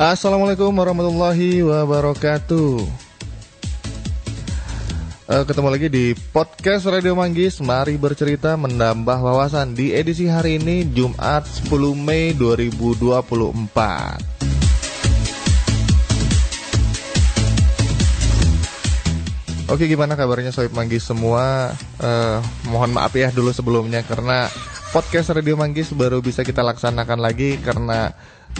Assalamualaikum warahmatullahi wabarakatuh. Ketemu lagi di podcast Radio Manggis. Mari bercerita menambah wawasan di edisi hari ini, Jumat 10 Mei 2024. Oke, gimana kabarnya Sohib Manggis semua? Mohon maaf ya dulu sebelumnya karena podcast Radio Manggis baru bisa kita laksanakan lagi karena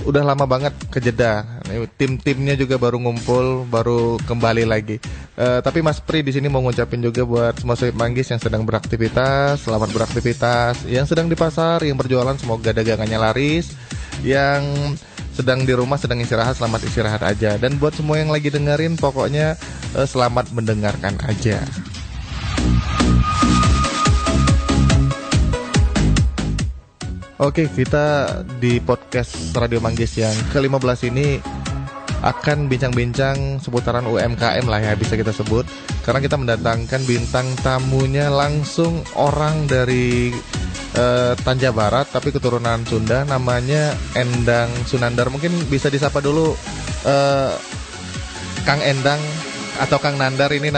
udah lama banget kejeda. Tim-timnya juga baru ngumpul, baru kembali lagi. Tapi Mas Pri di sini mau ngucapin juga buat semua Sohib Manggis yang sedang beraktivitas, selamat beraktivitas. Yang sedang di pasar, yang berjualan semoga dagangannya laris. Yang sedang di rumah, sedang istirahat, selamat istirahat aja. Dan buat semua yang lagi dengerin, pokoknya selamat mendengarkan aja. Oke, kita di podcast Radio Manggis yang ke-15 ini akan bincang-bincang seputaran UMKM lah ya, bisa kita sebut. Karena kita mendatangkan bintang tamunya langsung orang dari Tanja Barat, tapi keturunan Sunda, namanya Endang Sunandar. Mungkin bisa disapa dulu Kang Endang atau Kang Nandar, ini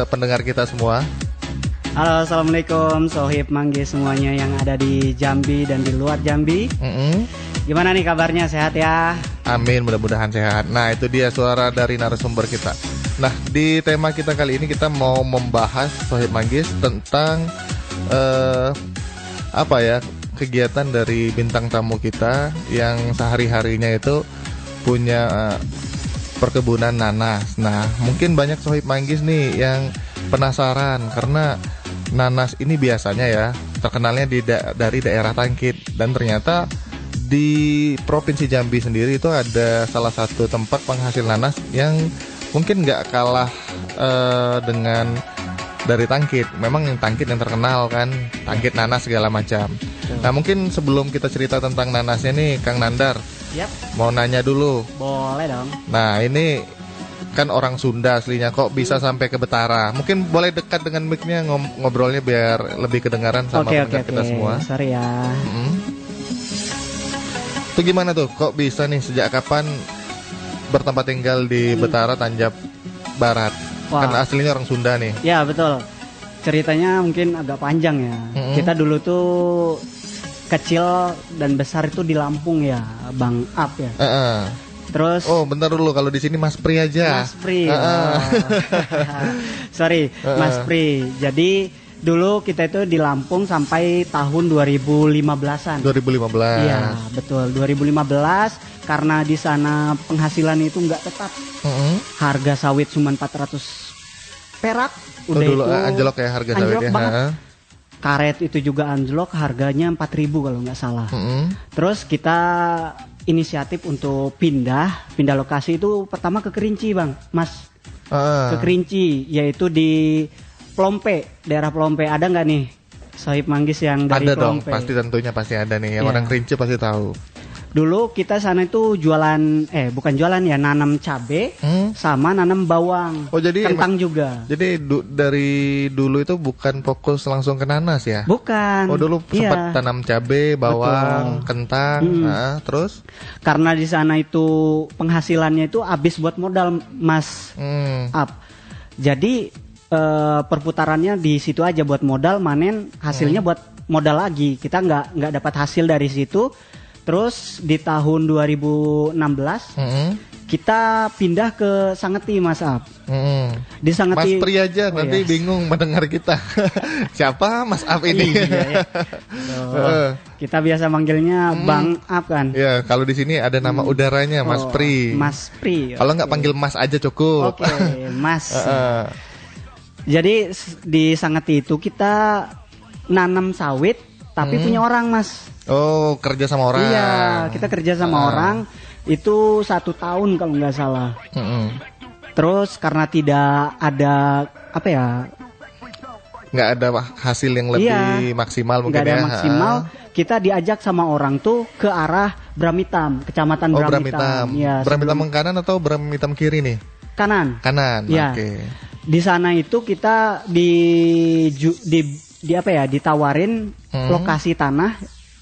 pendengar kita semua. Halo, assalamualaikum Sohib Manggis semuanya yang ada di Jambi dan di luar Jambi. Gimana nih kabarnya, sehat ya? Amin, mudah-mudahan sehat. Nah, itu dia suara dari narasumber kita. Nah, di tema kita kali ini kita mau membahas Sohib Manggis tentang kegiatan dari bintang tamu kita yang sehari-harinya itu punya perkebunan nanas. Nah, mungkin banyak Sohib Manggis nih yang penasaran karena nanas ini biasanya ya terkenalnya dari daerah Tangkit, dan ternyata di Provinsi Jambi sendiri itu ada salah satu tempat penghasil nanas yang mungkin nggak kalah dengan dari Tangkit. Memang yang Tangkit yang terkenal kan, Tangkit nanas segala macam. Nah, mungkin sebelum kita cerita tentang nanasnya nih, Kang Nandar, mau nanya dulu. Boleh dong. Nah, ini kan orang Sunda aslinya, kok bisa sampai ke Betara? Mungkin boleh dekat dengan mic-nya ngobrolnya biar lebih kedengaran sama pendengar kita semua. Sorry ya. Itu gimana tuh? Kok bisa nih, sejak kapan bertempat tinggal di Betara, Tanja Barat? Kan aslinya orang Sunda nih. Ya, betul. Ceritanya mungkin agak panjang ya. Kita dulu tuh kecil dan besar itu di Lampung ya, Bang Ap ya. Terus bentar dulu, kalau di sini Mas Pri aja. Mas Pri. Sorry, Mas Pri. Jadi dulu kita itu di Lampung sampai tahun 2015-an. 2015. Iya, betul. 2015 karena di sana penghasilan itu enggak tetap. Harga sawit cuma 400 perak. Udah dulu itu anjlok ya harga sawitnya. Karet itu juga anjlok, harganya 4.000 kalau nggak salah. Terus kita inisiatif untuk pindah lokasi itu pertama ke Kerinci, Bang, Mas. Ke Kerinci, yaitu di Plompe, daerah Plompe. Ada nggak nih Sohib Manggis yang dari Plompe? Ada dong, tentunya pasti ada nih. Yang orang Kerinci pasti tahu. Dulu kita sana itu jualan, bukan jualan ya, nanam cabe sama nanam bawang. Jadi kentang juga. Jadi dari dulu itu bukan fokus langsung ke nanas ya? Bukan. Dulu sempat tanam cabe, bawang, kentang. Terus? Karena di sana itu penghasilannya itu habis buat modal, Mas. Jadi perputarannya di situ aja buat modal, manen hasilnya buat modal lagi. Kita nggak dapat hasil dari situ. Terus di tahun 2016 kita pindah ke Sangeti, Mas Ap. Di Sangeti. Mas Pri aja, nanti bingung mendengar kita. Siapa Mas Ap ini? Kita biasa manggilnya Bang Ap kan. Ya, kalau di sini ada nama udaranya Mas Pri. Mas Pri. Kalau nggak panggil Mas aja cukup. Oke, Mas. Jadi di Sangeti itu kita nanam sawit tapi punya orang, Mas. Kerja sama orang. Iya, kita kerja sama orang itu 1 tahun kalau nggak salah. Terus karena tidak ada nggak ada hasil yang lebih maksimal mungkin. Nggak ada maksimal. Kita diajak sama orang tuh ke arah Bramitam, kecamatan Bramitam. Ya, Bramitam kanan atau Bramitam kiri nih? Kanan. Ya. Oke. Di sana itu kita ditawarin lokasi tanah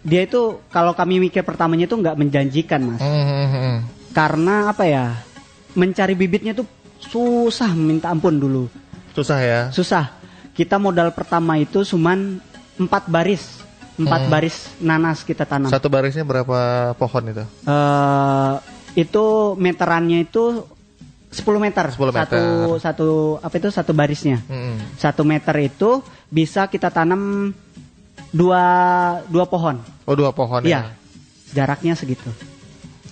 dia itu kalau kami mikir pertamanya itu nggak menjanjikan, Mas. Karena apa ya? Mencari bibitnya tuh susah minta ampun dulu. Susah ya? Susah. Kita modal pertama itu cuman 4 baris. 4 baris nanas kita tanam. Satu barisnya berapa pohon itu? Itu meterannya itu 10 meter. 10 meter. Satu barisnya. 1 meter itu bisa kita tanam 2 pohon. Oh, 2 pohon ya. Jaraknya segitu.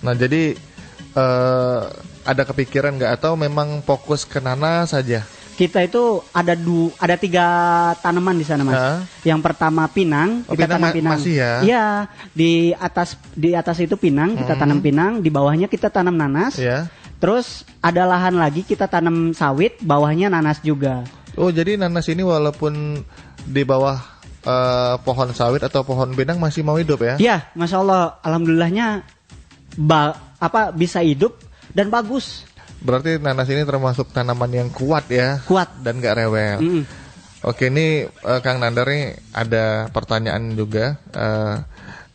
Nah, jadi ada kepikiran nggak atau memang fokus ke nanas saja? Kita itu ada 3 tanaman di sana, Mas. Yang pertama pinang, kita tanam pinang. Masih ya? Iya, di atas itu pinang, kita tanam pinang, di bawahnya kita tanam nanas. Ya. Terus ada lahan lagi kita tanam sawit, bawahnya nanas juga. Oh, jadi nanas ini walaupun di bawah pohon sawit atau pohon pinang masih mau hidup ya? Iya, Masya Allah, alhamdulillahnya bisa hidup dan bagus. Berarti nanas ini termasuk tanaman yang kuat ya? Kuat. Dan gak rewel. Oke, ini Kang Nandar nih ada pertanyaan juga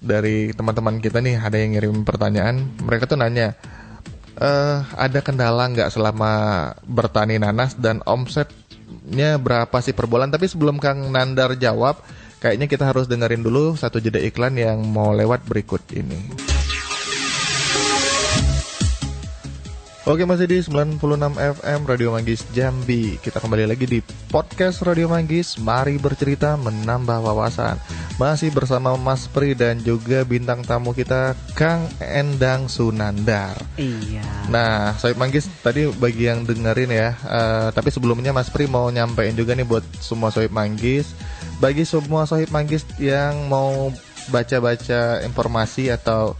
dari teman-teman kita nih, ada yang ngirim pertanyaan. Mereka tuh nanya, ada kendala nggak selama bertani nanas dan omsetnya berapa sih per bulan? Tapi sebelum Kang Nandar jawab, kayaknya kita harus dengerin dulu satu jeda iklan yang mau lewat berikut ini. Oke, masih di 96 FM Radio Manggis Jambi. Kita kembali lagi di podcast Radio Manggis. Mari bercerita menambah wawasan. Masih bersama Mas Pri dan juga bintang tamu kita Kang Endang Sunandar. Iya. Nah, Sohib Manggis tadi bagi yang dengerin ya. Tapi sebelumnya Mas Pri mau nyampein juga nih buat semua Sohib Manggis. Bagi semua Sohib Manggis yang mau baca-baca informasi atau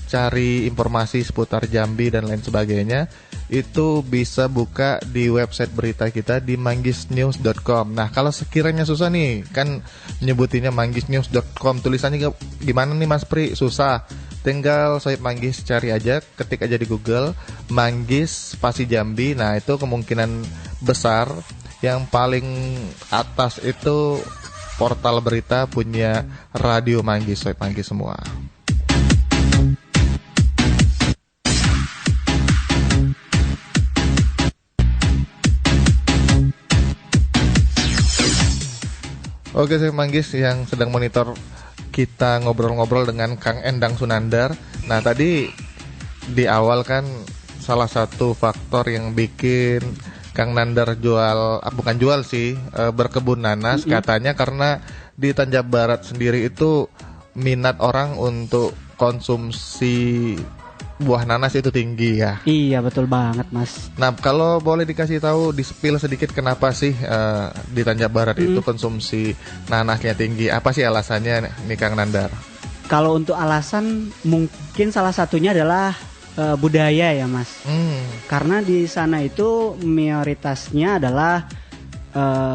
cari informasi seputar Jambi dan lain sebagainya, itu bisa buka di website berita kita di manggisnews.com. Nah, kalau sekiranya susah nih, kan nyebutinnya manggisnews.com, tulisannya gimana nih Mas Pri? Susah. Tinggal Sohib Manggis cari aja, ketik aja di Google Manggis spasi Jambi. Nah, itu kemungkinan besar yang paling atas itu portal berita punya Radio Manggis, Sohib Manggis semua. Oke, saya Manggis yang sedang monitor kita ngobrol-ngobrol dengan Kang Endang Sunandar. Nah, tadi di awal kan salah satu faktor yang bikin Kang Nandar berkebun nanas katanya karena di Tanjab Barat sendiri itu minat orang untuk konsumsi buah nanas itu tinggi ya. Iya, betul banget, Mas. Nah, kalau boleh dikasih tahu, di-spill sedikit kenapa sih di Tanjab Barat itu konsumsi nanasnya tinggi? Apa sih alasannya nih Kang Nandar? Kalau untuk alasan mungkin salah satunya adalah budaya ya, Mas. Karena di sana itu mayoritasnya adalah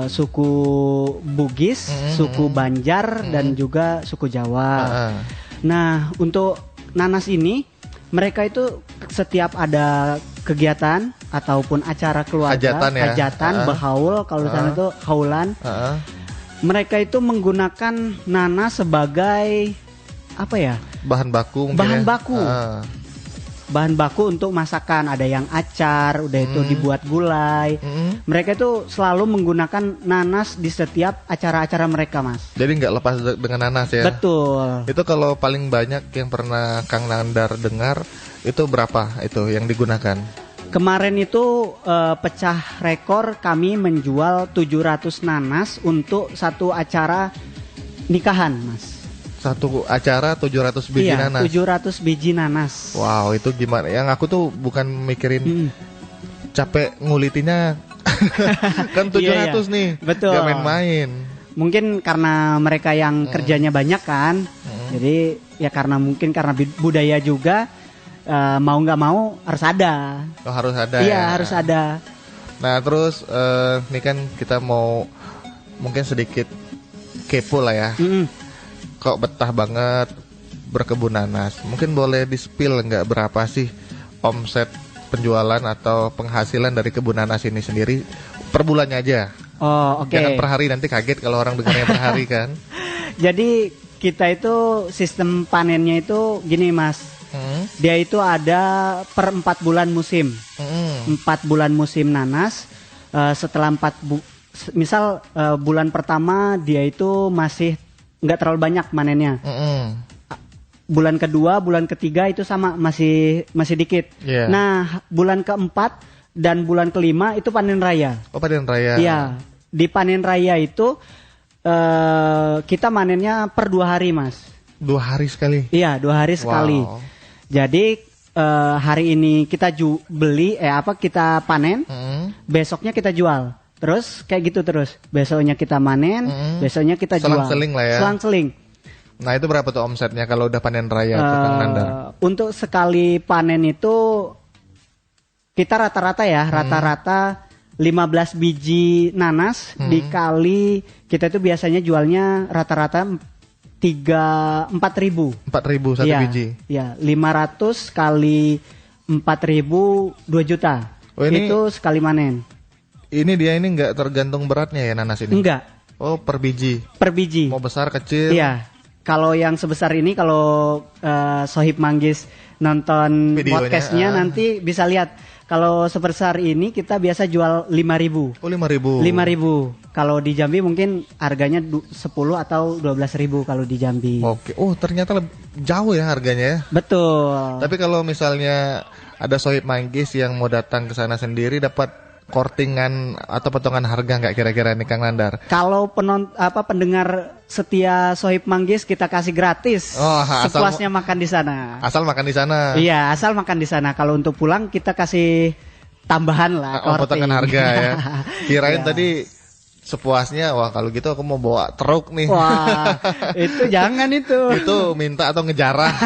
suku Bugis, suku Banjar dan juga suku Jawa. Nah, untuk nanas ini mereka itu setiap ada kegiatan ataupun acara keluarga, hajatan, berhaul, kalau di sana itu haulan, mereka itu menggunakan nanas sebagai bahan baku mungkin. Bahan baku untuk masakan. Ada yang acar, udah itu dibuat gulai. Mereka itu selalu menggunakan nanas di setiap acara-acara mereka, Mas. Jadi nggak lepas dengan nanas ya? Betul. Itu kalau paling banyak yang pernah Kang Nandar dengar, itu berapa itu yang digunakan? Kemarin itu pecah rekor, kami menjual 700 nanas untuk satu acara nikahan, Mas. Satu acara 700 biji nanas. 700 biji nanas. Wow, itu gimana? Yang aku tuh bukan mikirin capek ngulitinnya. Kan 700 nih. Betul. Gak main-main. Mungkin karena mereka yang kerjanya banyak kan. Jadi ya karena budaya juga, mau nggak mau harus ada. Oh, harus ada. Iya, ya? harus ada. Nah, terus ini kan kita mau mungkin sedikit kepo lah ya. Kok betah banget berkebun nanas? Mungkin boleh di-spill nggak berapa sih omset penjualan atau penghasilan dari kebun nanas ini sendiri per bulannya aja? Oh, oke. Jangan per hari, nanti kaget kalau orang dengarnya per hari kan. Jadi kita itu sistem panennya itu gini Mas. Dia itu ada per 4 bulan musim. 4 bulan musim nanas. Setelah misal bulan pertama dia itu masih nggak terlalu banyak manennya. Bulan kedua, bulan ketiga itu sama masih dikit. Yeah. Nah, bulan keempat dan bulan kelima itu panen raya. Oh, panen raya. Iya. Di panen raya itu kita manennya per 2 hari, Mas. 2 hari sekali. Iya, 2 hari sekali. Jadi hari ini kita kita panen, besoknya kita jual. Terus kayak gitu terus. Besoknya kita manen, besoknya kita jual. Selang-seling lah ya. Selang-seling. Nah, itu berapa tuh omsetnya kalau udah panen raya Kang Nandar? Untuk sekali panen itu kita rata-rata 15 biji nanas dikali kita itu biasanya jualnya rata-rata 4.000. 4.000 satu biji. Iya, 500 kali 4.000 2 juta. Oh, ini, itu sekali manen. Ini nggak tergantung beratnya ya nanas ini? Enggak. Oh, per biji. Per biji. Mau besar kecil? Iya. Kalau yang sebesar ini kalau Sohib Manggis nonton podcastnya nanti bisa lihat. Kalau sebesar ini kita biasa jual 5.000. Oh, 5.000. 5.000. Kalau di Jambi mungkin harganya 10 atau 12.000 kalau di Jambi. Oke. Oh, ternyata jauh ya harganya ya. Betul. Tapi kalau misalnya ada Sohib Manggis yang mau datang ke sana sendiri, dapat kortingan atau potongan harga nggak kira-kira nih Kang Nandar? Kalau pendengar setia Sohib Manggis kita kasih gratis. Oh, sepuasnya makan di sana. Asal makan di sana. Iya, asal makan di sana. Kalau untuk pulang kita kasih tambahan lah. Potongan harga ya. Kirain tadi sepuasnya. Wah, kalau gitu aku mau bawa truk nih. Wah, itu jangan itu. Itu minta atau ngejarah.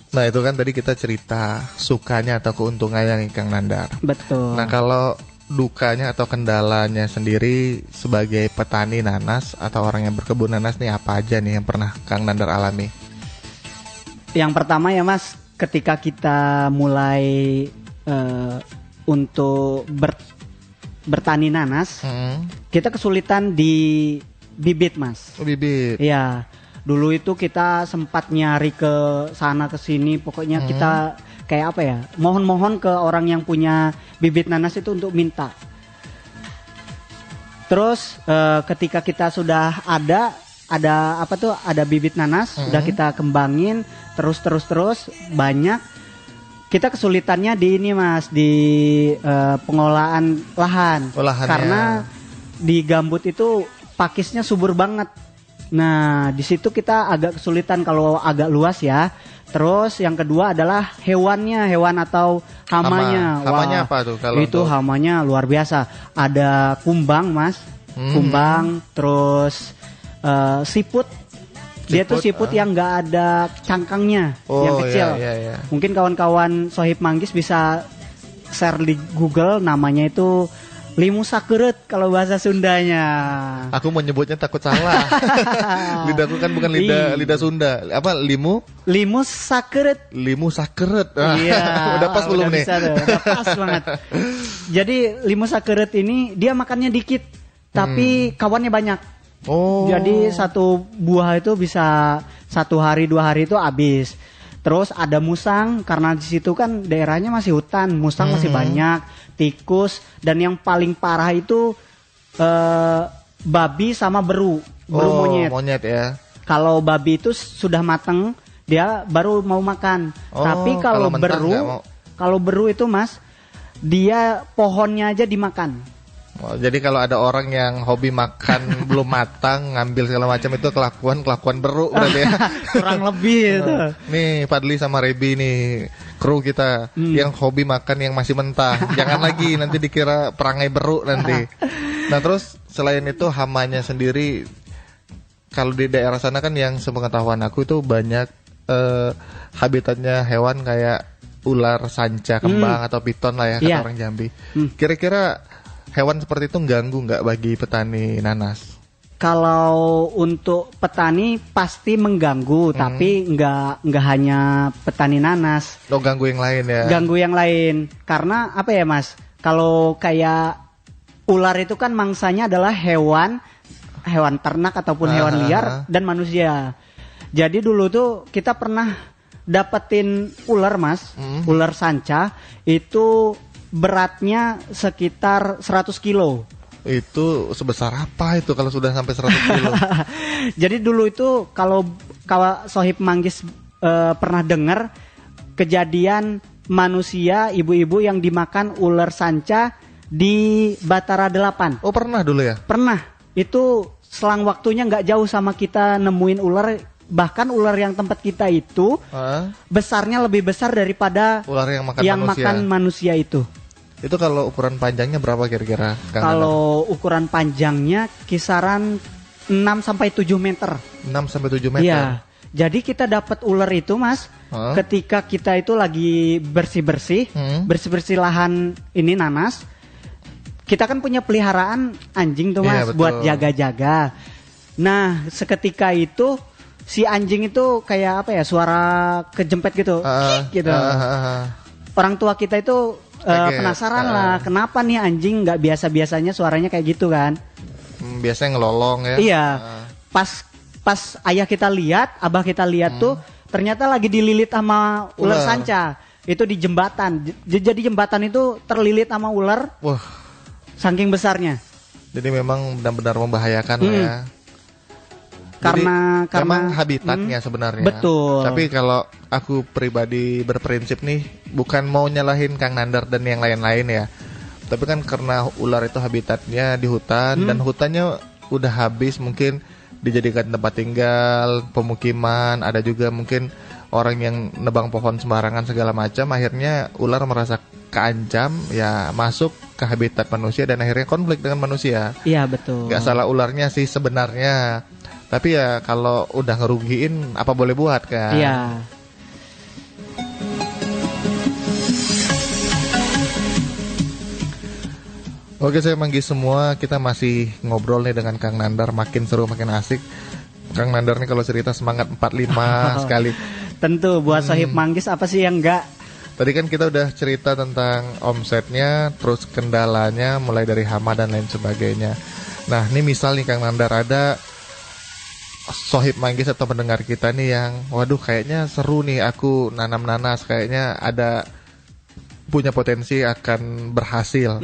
Nah, itu kan tadi kita cerita sukanya atau keuntungannya nih Kang Nandar. Betul. Nah, kalau dukanya atau kendalanya sendiri sebagai petani nanas atau orang yang berkebun nanas nih, apa aja nih yang pernah Kang Nandar alami? Yang pertama ya Mas, ketika kita mulai untuk bertani nanas, kita kesulitan di bibit Mas. Oh, bibit. Iya. Dulu itu kita sempat nyari ke sana ke sini, pokoknya kita kayak apa ya? Mohon-mohon ke orang yang punya bibit nanas itu untuk minta. Terus ketika kita sudah ada bibit nanas, sudah kita kembangin terus banyak. Kita kesulitannya di ini Mas, di pengolahan lahan. Karena di gambut itu pakisnya subur banget. Nah, di situ kita agak kesulitan kalau agak luas ya. Terus yang kedua adalah hewan atau hamanya. Hamanya apa tuh kalau itu hamanya luar biasa. Ada kumbang, Mas. Kumbang, terus siput. Dia tuh siput yang nggak ada cangkangnya, yang kecil. Iya. Mungkin kawan-kawan Sohib Manggis bisa share di Google, namanya itu limu sakeret kalau bahasa Sundanya. Aku mau nyebutnya takut salah. Lidahku kan bukan lidah Sunda. Apa limu? Limu sakeret. Limu sakeret. Iya. Udah pas belum nih? Udah pas banget. Jadi limu sakeret ini dia makannya dikit, tapi kawannya banyak. Oh. Jadi satu buah itu bisa 1 hari 2 hari itu habis. Terus ada musang, karena di situ kan daerahnya masih hutan, musang masih banyak, tikus, dan yang paling parah itu babi sama beru monyet. Monyet ya. Kalau babi itu sudah mateng, dia baru mau makan. Tapi kalau beru itu Mas, dia pohonnya aja dimakan. Oh, jadi kalau ada orang yang hobi makan belum matang, ngambil segala macam, itu kelakuan beru berarti ya. Kurang lebih itu. Nih Fadli sama Rebi nih, kru kita yang hobi makan yang masih mentah. Jangan lagi nanti dikira perangai beru nanti. Nah, terus selain itu hamanya sendiri, kalau di daerah sana kan yang sepengetahuan aku itu banyak habitatnya hewan kayak ular sanca, kembang atau piton lah ya kata orang Jambi. Kira-kira hewan seperti itu ganggu nggak bagi petani nanas? Kalau untuk petani pasti mengganggu, tapi nggak hanya petani nanas. Oh, ganggu yang lain ya? Ganggu yang lain, karena apa ya Mas? Kalau kayak ular itu kan mangsanya adalah hewan ternak ataupun hewan liar dan manusia. Jadi dulu tuh kita pernah dapetin ular, Mas, ular sanca itu beratnya sekitar 100 kilo. Itu sebesar apa itu kalau sudah sampai 100 kilo? Jadi dulu itu kalau Sohib Manggis pernah dengar kejadian manusia ibu-ibu yang dimakan ular sanca di Batara 8. Oh, pernah dulu ya? Pernah. Itu selang waktunya nggak jauh sama kita nemuin ular. Bahkan ular yang tempat kita itu besarnya lebih besar daripada ular yang makan manusia itu. Itu kalau ukuran panjangnya berapa kira-kira? Kalau ukuran panjangnya kisaran 6-7 meter. 6-7 meter? Iya. Jadi kita dapat ular itu, Mas, ketika kita itu lagi bersih-bersih lahan ini nanas. Kita kan punya peliharaan anjing tuh, Mas, buat jaga-jaga. Nah, seketika itu si anjing itu kayak apa ya, suara kejempet gitu, gitu. Orang tua kita itu penasaran lah, kenapa nih anjing nggak biasa-biasanya suaranya kayak gitu kan? Biasanya ngelolong ya. Iya. Pas ayah kita lihat, abah kita lihat tuh ternyata lagi dililit sama ular sanca. Itu di jembatan. Jadi jembatan itu terlilit sama ular. Wah. Saking besarnya. Jadi memang benar-benar membahayakan lah ya. Karena memang habitatnya sebenarnya. Betul. Tapi kalau aku pribadi berprinsip nih, bukan mau nyalahin Kang Nandar dan yang lain-lain ya. Tapi kan karena ular itu habitatnya di hutan dan hutannya udah habis, mungkin dijadikan tempat tinggal, pemukiman, ada juga mungkin orang yang nebang pohon sembarangan segala macam, akhirnya ular merasa keancam, ya masuk ke habitat manusia dan akhirnya konflik dengan manusia. Iya, betul. Gak salah ularnya sih sebenarnya, tapi ya kalau udah ngerugiin apa boleh buat kan. Iya. Oke, saya manggil semua, kita masih ngobrol nih dengan Kang Nandar, makin seru makin asik. Kang Nandar nih kalau cerita semangat 45 sekali. Tentu buat Sohib Manggis apa sih yang enggak? Tadi kan kita udah cerita tentang omsetnya, terus kendalanya mulai dari hama dan lain sebagainya. Nah, ini misal nih Kang Nandar, ada Sohib Manggis atau pendengar kita nih yang waduh kayaknya seru nih aku nanam nanas, kayaknya ada punya potensi akan berhasil.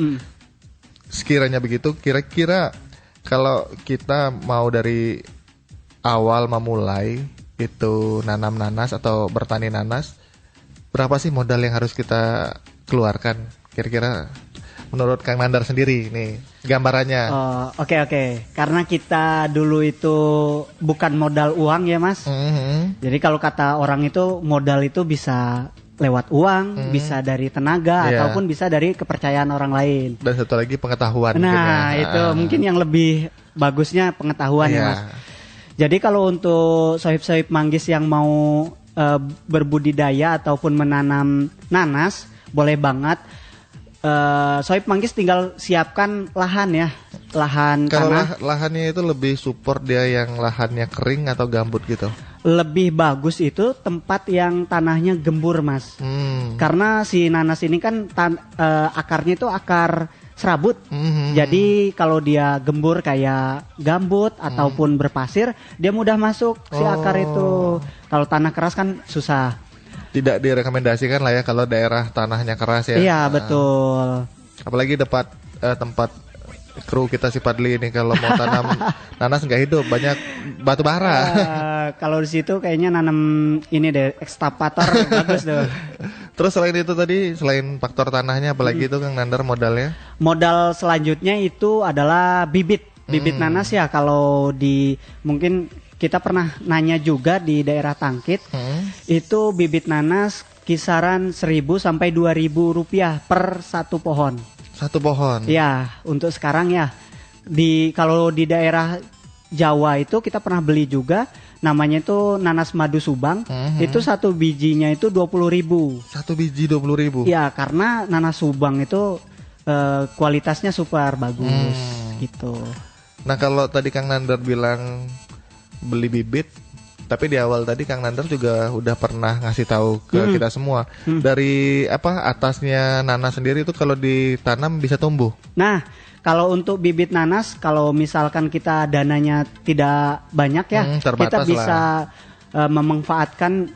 Sekiranya begitu, kira-kira kalau kita mau dari awal memulai itu nanam nanas atau bertani nanas, berapa sih modal yang harus kita keluarkan? Kira-kira menurut Kang Nandar sendiri nih gambarannya. Oke. Karena kita dulu itu bukan modal uang ya, Mas. Jadi kalau kata orang itu modal itu bisa lewat uang, bisa dari tenaga, ataupun bisa dari kepercayaan orang lain. Dan satu lagi pengetahuan. Nah, itu mungkin yang lebih bagusnya pengetahuan ya, Mas. Jadi kalau untuk sohib-sohib Manggis yang mau berbudidaya ataupun menanam nanas, boleh banget. Sohib Manggis tinggal siapkan lahan ya, lahan tanah. Kalau lahannya itu lebih support dia yang lahannya kering atau gambut gitu? Lebih bagus itu tempat yang tanahnya gembur, Mas. Karena si nanas ini kan akarnya itu akar serabut. Jadi kalau dia gembur kayak gambut ataupun berpasir, dia mudah masuk si akar itu. Kalau tanah keras kan susah. Tidak direkomendasikan lah ya kalau daerah tanahnya keras ya. Iya, betul. Apalagi tempat kru kita si Padli ini kalau mau tanam nanas nggak hidup, banyak batu bara. Kalau di situ kayaknya nanam ini deh, ekskavator bagus tuh. Terus selain itu tadi, selain faktor tanahnya, apalagi itu Kang Nandar modalnya? Modal selanjutnya itu adalah bibit nanas ya. Kalau mungkin kita pernah nanya juga di daerah Tangkit, itu bibit nanas kisaran 1.000 sampai 2.000 rupiah per satu pohon. Satu pohon? Ya, untuk sekarang ya. Kalau di daerah Jawa itu kita pernah beli juga, namanya itu nanas madu Subang. Itu satu bijinya itu 20.000. Satu biji 20.000? Ya, karena nanas Subang itu kualitasnya super bagus gitu. Nah, kalau tadi Kang Nandar bilang beli bibit, Tapi di awal tadi Kang Nandar juga udah pernah ngasih tahu ke kita semua dari atasnya nanas sendiri itu kalau ditanam bisa tumbuh. Nah, kalau untuk bibit nanas, kalau misalkan kita dananya tidak banyak ya, kita bisa memanfaatkan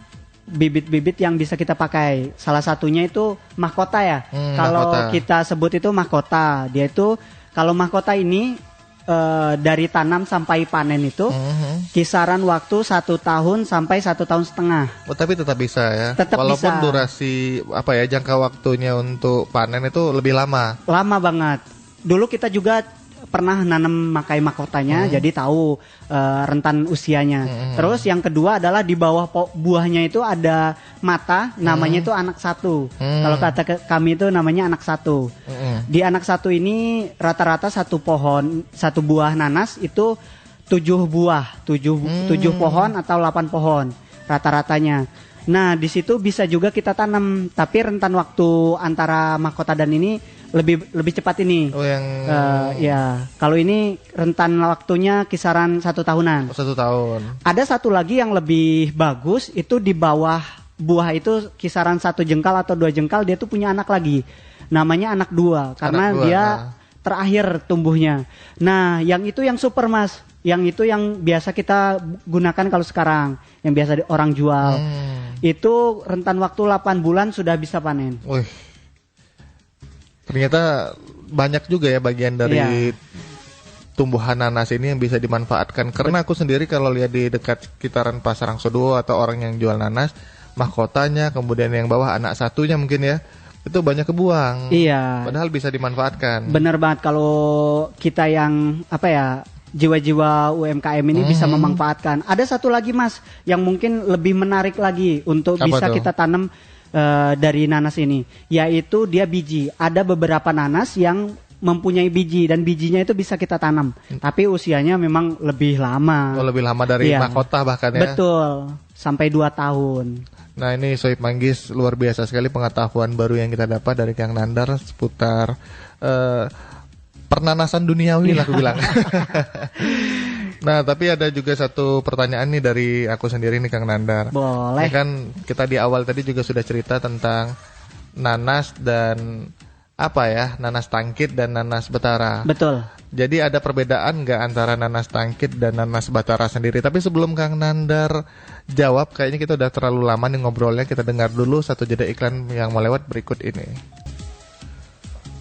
bibit-bibit yang bisa kita pakai. Salah satunya itu mahkota ya. Kalau kita sebut itu mahkota, dia itu kalau mahkota ini dari tanam sampai panen itu kisaran waktu 1 tahun sampai 1,5 tahun. Oh, tapi tetap bisa ya. bisa. Walaupun durasi jangka waktunya untuk panen itu lebih lama. Lama banget. Dulu kita juga pernah nanam makai mahkotanya, jadi tahu rentan usianya. Terus yang kedua adalah di bawah buahnya itu ada mata, namanya itu anak satu. Kalau kata kami itu namanya anak satu. Di anak satu ini rata-rata satu buah nanas itu 7 buah, 7 pohon atau 8 pohon rata-ratanya. Nah, di situ bisa juga kita tanam, tapi rentan waktu antara mahkota dan ini lebih cepat ini. Oh, yang ya, kalau ini rentan waktunya kisaran 1 tahunan. 1 tahun. Ada satu lagi yang lebih bagus, itu di bawah buah itu kisaran 1 jengkal atau 2 jengkal, dia tuh punya anak lagi. Namanya anak 2 karena dia terakhir tumbuhnya. Nah, yang itu yang super, Mas. Yang itu yang biasa kita gunakan kalau sekarang, yang biasa orang jual. Itu rentan waktu 8 bulan sudah bisa panen. Wih. Ternyata banyak juga ya bagian dari tumbuhan nanas ini yang bisa dimanfaatkan. Karena aku sendiri kalau lihat di dekat sekitaran Pasar Angsoduo atau orang yang jual nanas, mahkotanya, kemudian yang bawah anak satunya mungkin ya, itu banyak kebuang. Iya. Padahal bisa dimanfaatkan. Bener banget, kalau kita yang jiwa-jiwa UMKM ini bisa memanfaatkan. Ada satu lagi, Mas, yang mungkin lebih menarik lagi untuk bisa kita tanam dari nanas ini, yaitu dia biji. Ada beberapa nanas yang mempunyai biji dan bijinya itu bisa kita tanam, tapi usianya memang lebih lama. Oh, lebih lama dari mahkota bahkan ya. Betul, sampai 2 tahun. Nah, ini Sohib Manggis, luar biasa sekali pengetahuan baru yang kita dapat dari Kang Nandar seputar pernanasan duniawi lah aku bilang. Nah, tapi ada juga satu pertanyaan nih dari aku sendiri nih Kang Nandar. Boleh. Ini kan kita di awal tadi juga sudah cerita tentang nanas dan nanas tangkit dan nanas batara. Betul. Jadi ada perbedaan nggak antara nanas tangkit dan nanas batara sendiri? Tapi sebelum Kang Nandar jawab, kayaknya kita udah terlalu lama nih ngobrolnya. Kita dengar dulu satu jeda iklan yang mau lewat berikut ini.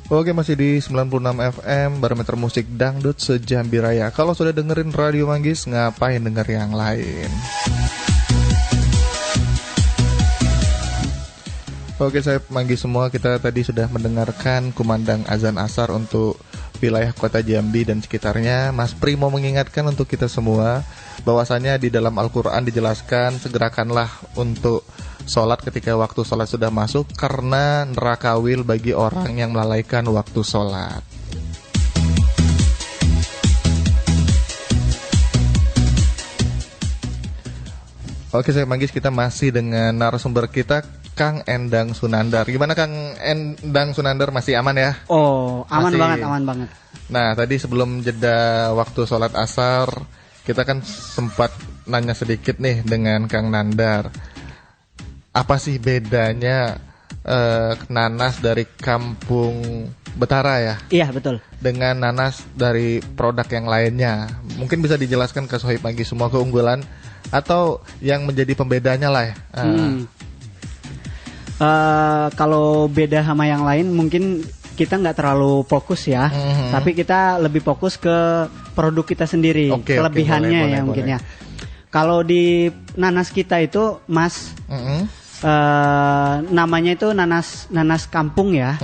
Oke, masih di 96 FM Barometer Musik Dangdut Sejambi Raya. Kalau sudah dengerin Radio Manggis, ngapain denger yang lain? Oke, saya Manggis semua, kita tadi sudah mendengarkan kumandang azan asar untuk wilayah kota Jambi dan sekitarnya. Mas Pri mau mengingatkan untuk kita semua bahwasanya di dalam Al-Quran dijelaskan segerakanlah untuk sholat ketika waktu sholat sudah masuk, karena neraka wil bagi orang yang melalaikan waktu sholat. Oke, saya Manggis, kita masih dengan narasumber kita Kang Endang Sunandar. Gimana Kang Endang Sunandar, masih aman ya? Oh, aman banget. Nah, tadi sebelum jeda waktu sholat asar, kita kan sempat nanya sedikit nih dengan Kang Nandar. Apa sih bedanya nanas dari kampung Betara ya? Iya, betul. Dengan nanas dari produk yang lainnya. Mungkin bisa dijelaskan ke Sohib Manggis semua keunggulan atau yang menjadi pembedanya lah ya. Kalau beda sama yang lain mungkin kita nggak terlalu fokus ya, tapi kita lebih fokus ke produk kita sendiri, kelebihannya boleh, mungkin ya. Kalau di nanas kita itu, Mas, namanya itu nanas kampung ya,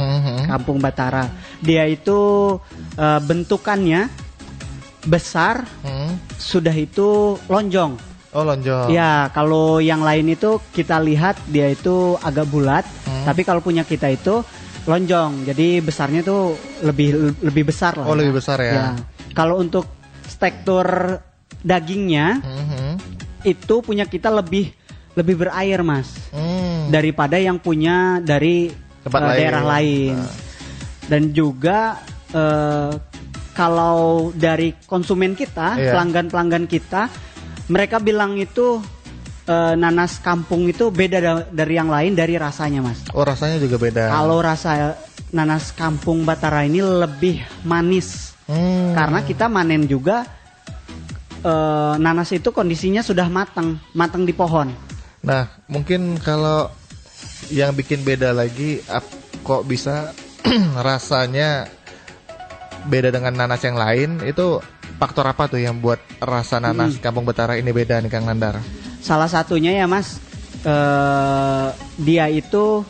kampung Batara. Dia itu bentukannya besar, sudah itu lonjong. Oh, lonjong. Ya, kalau yang lain itu kita lihat dia itu agak bulat, tapi kalau punya kita itu lonjong. Jadi besarnya tuh lebih besar lah. Oh, lebih besar ya. Kalau untuk tekstur dagingnya, itu punya kita lebih berair, Mas, daripada yang punya dari daerah lain. Dan juga kalau dari konsumen kita, pelanggan-pelanggan kita, mereka bilang itu nanas kampung itu beda dari yang lain dari rasanya, Mas. Oh, rasanya juga beda. Kalau rasa nanas kampung Batara ini lebih manis. Karena kita manen juga nanas itu kondisinya sudah matang di pohon. Nah, mungkin kalau yang bikin beda lagi, kok bisa rasanya beda dengan nanas yang lain, itu faktor apa tuh yang buat rasa nanas kampung Batara ini beda nih Kang Nandar? Salah satunya ya Mas, dia itu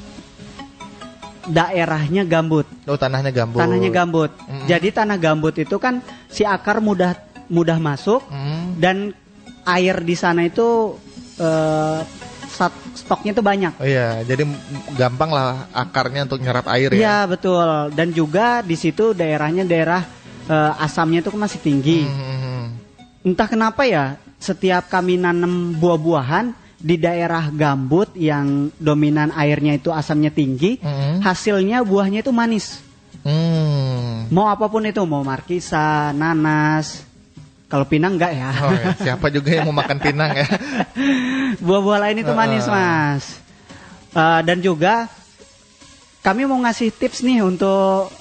daerahnya gambut. Oh, tanahnya gambut. Tanahnya gambut. Jadi tanah gambut itu kan si akar mudah masuk dan air di sana itu stoknya itu banyak. Oh iya, jadi gampang lah akarnya untuk nyerap air ya. Iya betul. Dan juga di situ daerahnya daerah asamnya itu masih tinggi. Entah kenapa ya, setiap kami nanam buah-buahan di daerah gambut yang dominan airnya itu asamnya tinggi, hasilnya buahnya itu manis. Mau apapun itu, mau markisa, nanas. Kalau pinang enggak ya? Oh ya, siapa juga yang mau makan pinang ya? Buah-buah lain itu manis, Mas. Dan juga kami mau ngasih tips nih untuk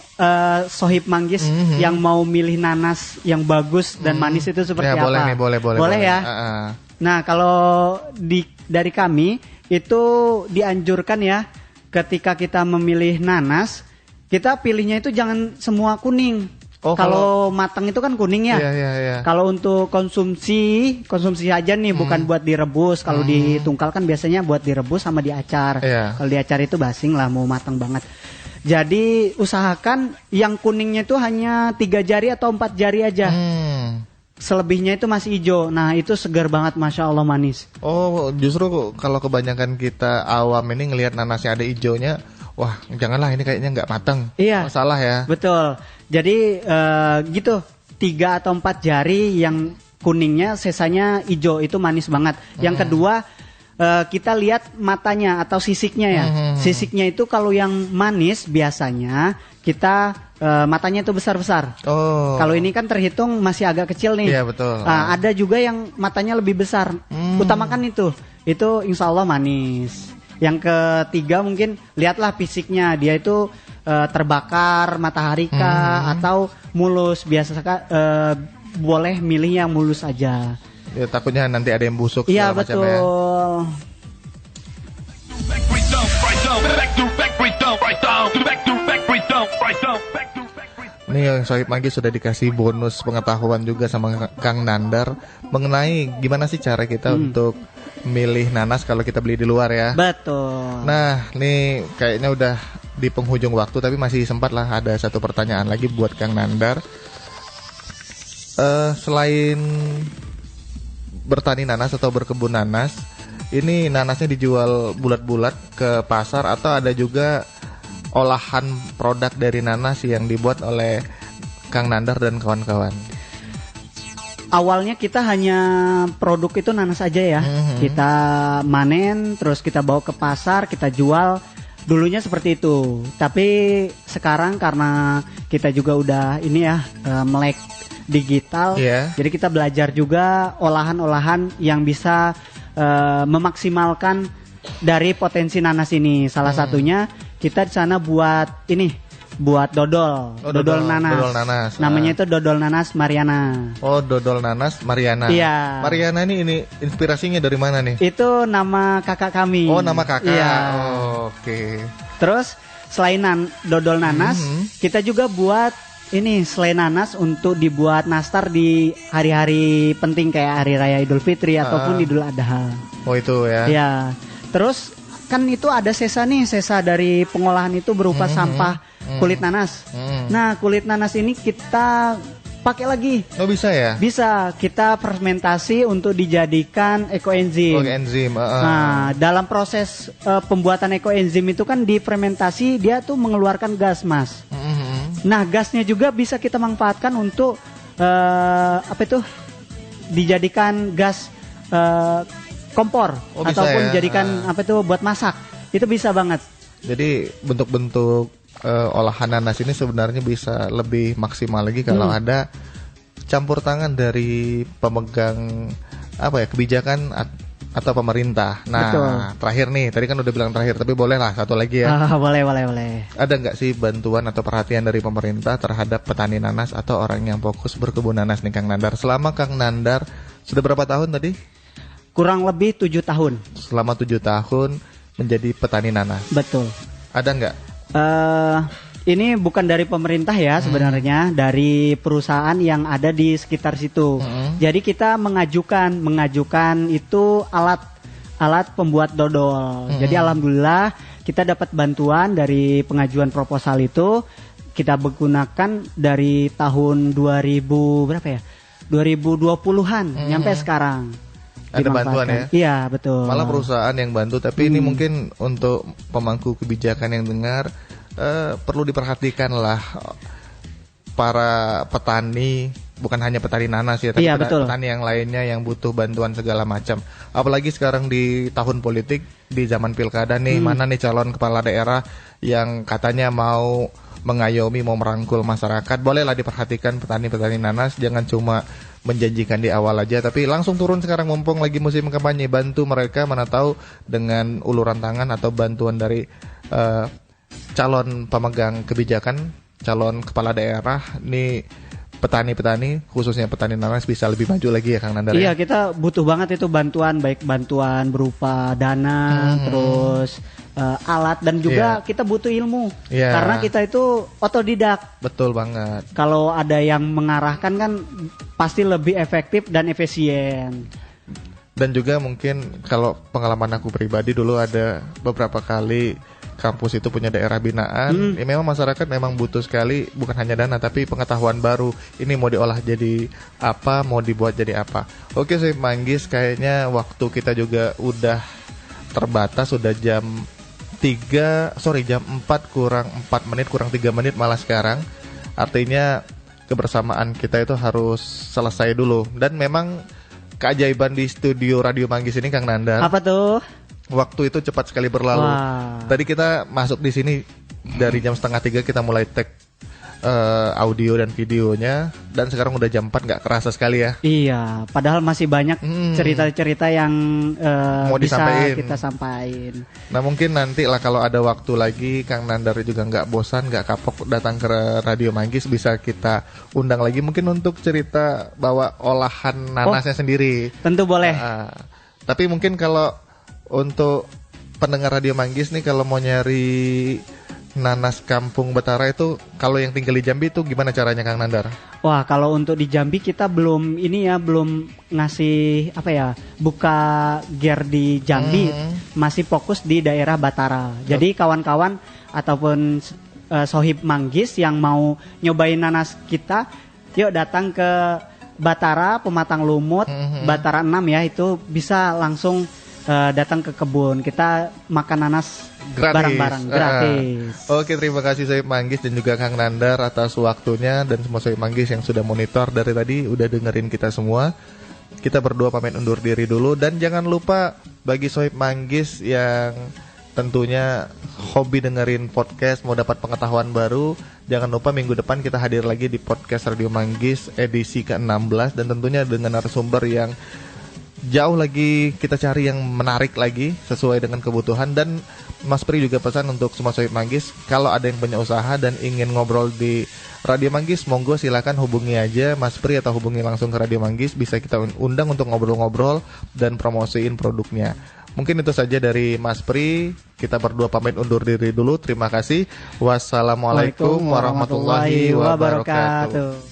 sohib manggis yang mau milih nanas yang bagus dan manis itu seperti ya, apa? Boleh nih, boleh ya. Nah, kalau dari kami itu dianjurkan ya, ketika kita memilih nanas, kita pilihnya itu jangan semua kuning. Oh, kalau matang itu kan kuning ya. Iya. Kalau untuk konsumsi aja nih, bukan buat direbus. Kalau ditungkal kan biasanya buat direbus sama diacar. Iya. Kalau diacar itu basing lah, mau matang banget. Jadi usahakan yang kuningnya itu hanya 3 jari atau 4 jari aja. Selebihnya itu masih hijau. Nah, itu segar banget, Masya Allah, manis. Oh, justru kalau kebanyakan kita awam ini ngelihat nanasnya ada hijaunya, wah janganlah, ini kayaknya nggak matang. Iya. Salah ya. Betul. Jadi gitu, 3 atau 4 jari yang kuningnya sisanya hijau, itu manis banget. Yang kedua, kita lihat matanya atau sisiknya ya. Sisiknya itu kalau yang manis biasanya kita matanya itu besar-besar. Oh. Kalau ini kan terhitung masih agak kecil nih. Iya betul. Ada juga yang matanya lebih besar. Utamakan itu insya Allah manis. Yang ketiga mungkin lihatlah fisiknya, dia itu terbakar matahari kah atau mulus. Biasa boleh milih yang mulus aja. Ya, takutnya nanti ada yang busuk. Iya betul. Ya. Nih yang Sohib Manggis sudah dikasih bonus pengetahuan juga sama Kang Nandar mengenai gimana sih cara kita untuk milih nanas kalau kita beli di luar ya. Betul. Nah, nih kayaknya udah di penghujung waktu, tapi masih sempat lah ada satu pertanyaan lagi buat Kang Nandar. Selain bertani nanas atau berkebun nanas, ini nanasnya dijual bulat-bulat ke pasar atau ada juga olahan produk dari nanas yang dibuat oleh Kang Nandar dan kawan-kawan? Awalnya kita hanya produk itu nanas aja ya. Kita manen, terus kita bawa ke pasar, kita jual. Dulunya seperti itu. Tapi sekarang karena kita juga udah ini ya, melek digital, jadi kita belajar juga olahan-olahan yang bisa memaksimalkan dari potensi nanas ini. Salah satunya kita di sana buat dodol, dodol nanas. Namanya itu dodol nanas Mariana. Oh, dodol nanas Mariana. Iya. Mariana ini inspirasinya dari mana nih? Itu nama kakak kami. Oh, nama kakak. Iya. Oh, oke. Terus selain dodol nanas, kita juga buat selai nanas untuk dibuat nastar di hari-hari penting kayak hari raya Idul Fitri ataupun Idul Adha. Oh, itu ya. Iya. Terus kan itu ada sesa dari pengolahan itu berupa sampah kulit nanas. Nah, kulit nanas ini kita pakai lagi. Oh, bisa ya? Bisa. Kita fermentasi untuk dijadikan ekoenzim. Ekoenzim. Nah, dalam proses pembuatan ekoenzim itu kan difermentasi dia tuh mengeluarkan gas, Mas. Nah, gasnya juga bisa kita manfaatkan untuk dijadikan gas kompor ataupun jadikan buat masak. Itu bisa banget. Jadi bentuk-bentuk olahan nanas ini sebenarnya bisa lebih maksimal lagi kalau ada campur tangan dari pemegang kebijakan atau pemerintah. Nah, Betul. terakhir nih, tadi kan udah bilang terakhir, tapi boleh lah satu lagi ya. Boleh. Ada nggak sih bantuan atau perhatian dari pemerintah terhadap petani nanas atau orang yang fokus berkebun nanas nih Kang Nandar? Selama Kang Nandar sudah berapa tahun tadi? Kurang lebih 7 tahun. Selama 7 tahun menjadi petani nanas. Betul. Ada nggak? Ini bukan dari pemerintah ya sebenarnya, dari perusahaan yang ada di sekitar situ. Jadi kita mengajukan itu alat pembuat dodol. Jadi alhamdulillah kita dapat bantuan dari pengajuan proposal itu. Kita gunakan dari tahun 2000 berapa ya? 2020-an nyampe sekarang. Ada bantuan ya? Iya, betul. Malah perusahaan yang bantu, tapi ini mungkin untuk pemangku kebijakan yang dengar, perlu diperhatikan lah para petani, bukan hanya petani nanas ya, tapi petani yang lainnya yang butuh bantuan segala macam. Apalagi sekarang di tahun politik, di zaman pilkada nih, mana nih calon kepala daerah yang katanya mau mengayomi, mau merangkul masyarakat. Bolehlah diperhatikan petani-petani nanas, jangan cuma menjanjikan di awal aja, tapi langsung turun sekarang mumpung lagi musim kampanye, bantu mereka, mana tahu dengan uluran tangan atau bantuan dari calon pemegang kebijakan, calon kepala daerah, nih petani-petani, khususnya petani nanas bisa lebih maju lagi ya Kang Nandar. Iya, kita butuh banget itu bantuan, baik bantuan berupa dana, terus alat, dan juga kita butuh ilmu. Karena kita itu otodidak. Betul banget. Kalau ada yang mengarahkan kan pasti lebih efektif dan efisien. Dan juga mungkin kalau pengalaman aku pribadi dulu ada beberapa kali kampus itu punya daerah binaan, ya memang masyarakat memang butuh sekali bukan hanya dana tapi pengetahuan baru. Ini mau diolah jadi apa, mau dibuat jadi apa. Oke, Sohib Manggis, kayaknya waktu kita juga udah terbatas, sudah jam 4 kurang 4 menit, kurang 3 menit malah sekarang. Artinya kebersamaan kita itu harus selesai dulu. Dan memang keajaiban di studio Radio Manggis ini Kang Nandar, apa tuh? Waktu itu cepat sekali berlalu. Tadi kita masuk di sini dari jam 2:30 kita mulai tag audio dan videonya, dan sekarang udah jam 4, nggak kerasa sekali ya. Iya, padahal masih banyak cerita-cerita yang mau bisa disampaikan. kita sampaikan. Nah mungkin nanti lah kalau ada waktu lagi, Kang Nandar juga nggak bosan, nggak kapok datang ke Radio Manggis, bisa kita undang lagi mungkin untuk cerita bawa olahan nanasnya sendiri. Tentu boleh. Tapi mungkin kalau untuk pendengar Radio Manggis nih, kalau mau nyari nanas kampung Batara itu, kalau yang tinggal di Jambi itu gimana caranya Kang Nandar? Wah, kalau untuk di Jambi kita belum ngasih buka gear di Jambi, masih fokus di daerah Batara. Jadi kawan-kawan ataupun Sohib Manggis yang mau nyobain nanas kita, yuk datang ke Batara, Pematang Lumut, Batara 6 ya, itu bisa langsung datang ke kebun. Kita makan nanas bareng-bareng gratis. Oke, terima kasih Sohib Manggis dan juga Kang Nandar atas waktunya, dan semua Sohib Manggis yang sudah monitor dari tadi, udah dengerin kita semua. Kita berdua pamit undur diri dulu, dan jangan lupa bagi Sohib Manggis yang tentunya hobi dengerin podcast, mau dapat pengetahuan baru, jangan lupa minggu depan kita hadir lagi di podcast Radio Manggis edisi ke-16, dan tentunya dengan narasumber yang jauh lagi kita cari, yang menarik lagi sesuai dengan kebutuhan. Dan Mas Pri juga pesan untuk semua Sohib Manggis, kalau ada yang punya usaha dan ingin ngobrol di Radio Manggis, monggo silakan hubungi aja Mas Pri atau hubungi langsung ke Radio Manggis, bisa kita undang untuk ngobrol-ngobrol dan promosiin produknya. Mungkin itu saja dari Mas Pri. Kita berdua pamit undur diri dulu. Terima kasih. Wassalamualaikum warahmatullahi wabarakatuh.